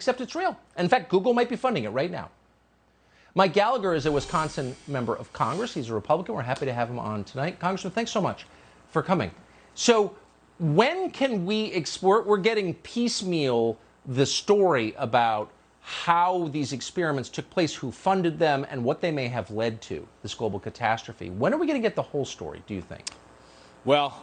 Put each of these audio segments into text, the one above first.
except it's real. In fact, Google might be funding it right now. Mike Gallagher is a Wisconsin member of Congress. He's a Republican. We're happy to have him on tonight. Congressman, thanks so much for coming. So when can we explore? We're getting piecemeal the story about how these experiments took place, who funded them, and what they may have led to, this global catastrophe. When are we going to get the whole story, do you think? Well,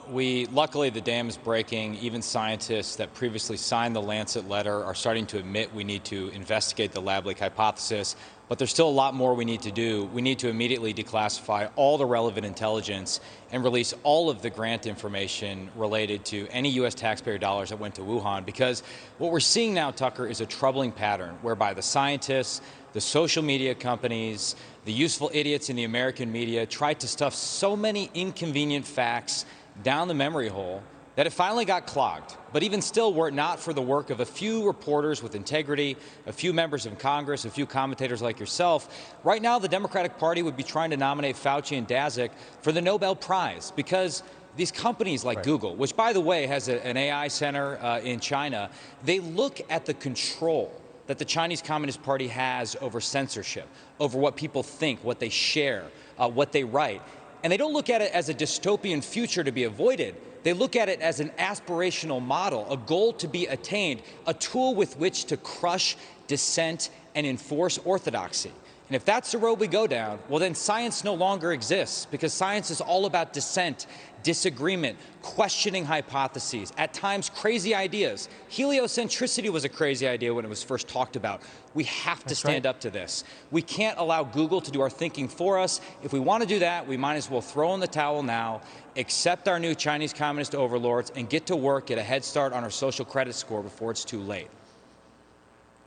luckily the dam is breaking. Even scientists that previously signed the Lancet letter are starting to admit we need to investigate the lab leak hypothesis. But there's still a lot more we need to do. We need to immediately declassify all the relevant intelligence and release all of the grant information related to any U.S. taxpayer dollars that went to Wuhan, because what we're seeing now, Tucker, is a troubling pattern whereby the scientists, the social media companies, the useful idiots in the American media tried to stuff so many inconvenient facts down the memory hole that it finally got clogged. But even still, were it not for the work of a few reporters with integrity, a few members of Congress, a few commentators like yourself, right now the Democratic Party would be trying to nominate Fauci and Daszak for the Nobel Prize, because these companies like Google, which, by the way, has an AI center in China, they look at the control that the Chinese Communist Party has over censorship, over what people think, what they share, what they write. And they don't look at it as a dystopian future to be avoided. They look at it as an aspirational model, a goal to be attained, a tool with which to crush dissent and enforce orthodoxy. And if that's the road we go down, well, then science no longer exists, because science is all about dissent, disagreement, questioning hypotheses, at times crazy ideas. Heliocentricity was a crazy idea when it was first talked about. We have to stand up to this. We can't allow Google to do our thinking for us. If we want to do that, we might as well throw in the towel now, accept our new Chinese communist overlords, and get to work, get a head start on our social credit score before it's too late.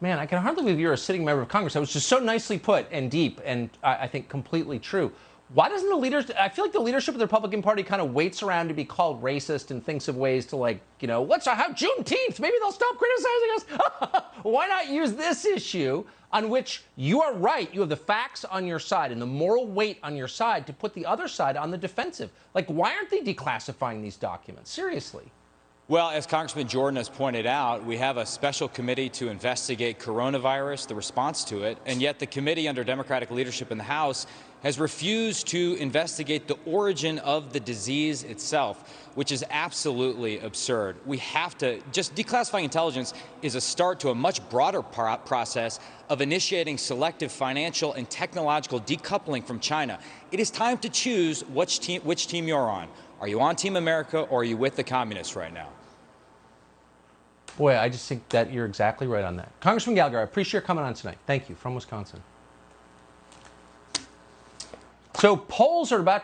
Man, I can hardly believe you're a sitting member of Congress. That was just so nicely put and deep, and I think completely true. Why doesn't the leaders, I feel like the leadership of the Republican Party kind of waits around to be called racist and thinks of ways to, like, you know, let's have Juneteenth, maybe they'll stop criticizing us. Why not use this issue on which you are right, you have the facts on your side and the moral weight on your side, to put the other side on the defensive? Like, why aren't they declassifying these documents? Seriously. Well, as Congressman Jordan has pointed out, we have a special committee to investigate coronavirus, the response to it, and yet the committee under Democratic leadership in the House has refused to investigate the origin of the disease itself, which is absolutely absurd. We have to, just declassifying intelligence is a start to a much broader process of initiating selective financial and technological decoupling from China. It is time to choose which team you're on. Are you on Team America, or are you with the communists right now? Boy, I just think that you're exactly right on that. Congressman Gallagher, I appreciate your coming on tonight. Thank you, from Wisconsin. So polls are about